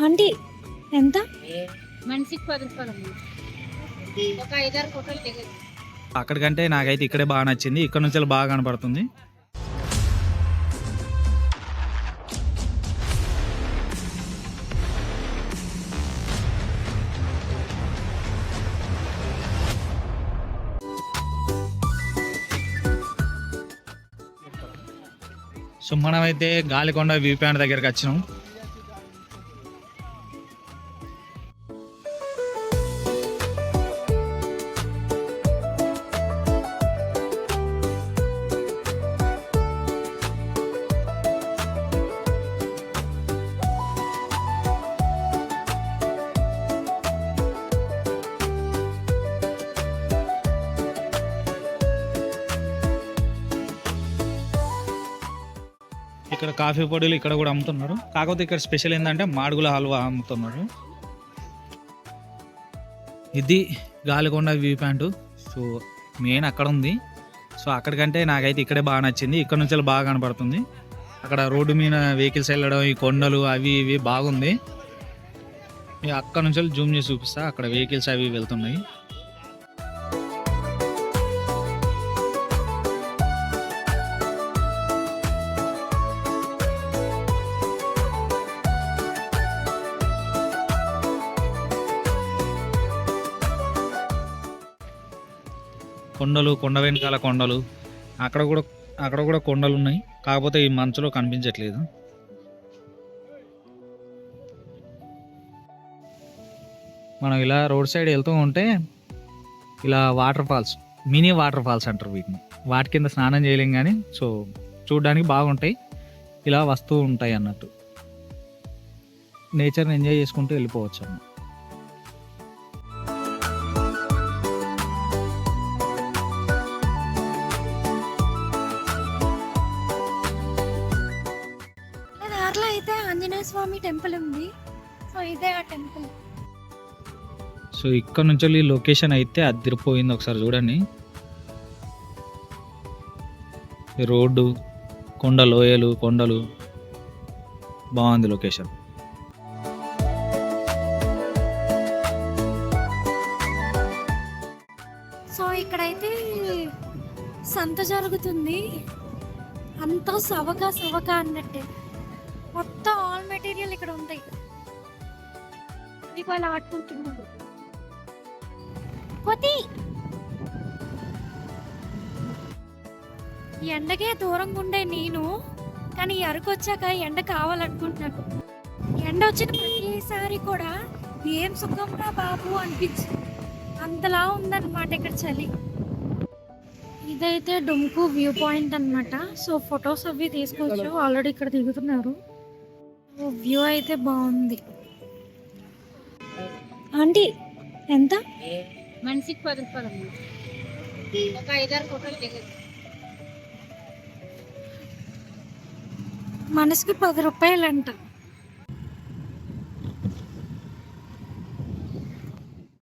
Aunty ఎంత? మనిషికి 10 రూపాయలు. ఒక 5-6 ఫోటోలు దిగదు. అక్కడికంటే నాకైతే ఇక్కడే బాగా నచ్చింది. ఇక్కడ నుంచి బాగా కనపడుతుంది. సో మనమైతే గాలికొండ వ్యూ పాయింట్ దగ్గరికి వచ్చినాం. ఇక్కడ కాఫీ పొడులు ఇక్కడ కూడా అమ్ముతున్నారు. కాకపోతే ఇక్కడ స్పెషల్ ఏంటంటే మాడుగుల హల్వా అమ్ముతున్నారు. ఇది Galikonda view point. So main అక్కడ ఉంది. సో అక్కడికంటే నాకైతే ఇక్కడే బాగా నచ్చింది. ఇక్కడ నుంచి బాగా కనపడుతుంది. అక్కడ రోడ్డు మీద వెహికల్స్ వెళ్ళడం, ఈ కొండలు అవి ఇవి బాగుంది. అక్కడ నుంచి జూమ్ చేసి చూపిస్తా. అక్కడ వెహికల్స్ అవి వెళ్తున్నాయి. కొండలు, కొండ వెనకాల కొండలు, అక్కడ కూడా కొండలు ఉన్నాయి. కాకపోతే ఈ మంచులో కనిపించట్లేదు. మనం ఇలా రోడ్ సైడ్ వెళ్తూ ఉంటే ఇలా waterfalls, mini waterfalls అంటారు వీటిని. వాటి కింద స్నానం చేయలేం కానీ సో చూడడానికి బాగుంటాయి. ఇలా వస్తూ ఉంటాయి అన్నట్టు. నేచర్ని ఎంజాయ్ చేసుకుంటూ వెళ్ళిపోవచ్చు అన్న. దారిలో అయితే ఆంజనేయ స్వామి టెంపుల్ ఉంది. సో ఇదే ఆ టెంపుల్. సో ఇక్కడ నుంచి లొకేషన్ అయితే అదిరిపోయింది. ఒకసారి చూడండి. రోడ్డు, కొండ లోయలు, కొండలు, బాగుంది లొకేషన్. సో ఇక్కడైతే సంత జరుగుతుంది. అంతా సవక అన్నట్టే. మొత్తం ఆల్ మెటీరియల్ ఇక్కడ ఉంటాయి. వాళ్ళు ఆడుకుంటున్నారు. ఎండకే దూరంగా ఉండే నేను కానీ అరకు వచ్చాక ఎండ కావాలనుకుంటున్నాను. ఎండ వచ్చిన ప్రతిసారి కూడా ఏం సుఖంరా బాబు అనిపించింది. అంతలా ఉందన్నమాట ఇక్కడ చలి. ఇదైతే డుమ్కు వ్యూ పాయింట్ అన్నమాట. సో ఫొటోస్ అవి తీసుకోవచ్చు. ఆల్రెడీ ఇక్కడ దిగుతున్నారు. వ్యూ అయితే బాగుంది. ఆంటీ ఎంత? మనిషికి 10 రూపాయలు. ఒక 5-6 ఫోటోలు దిగదు. మనసుకి 10 రూపాయలు అంట.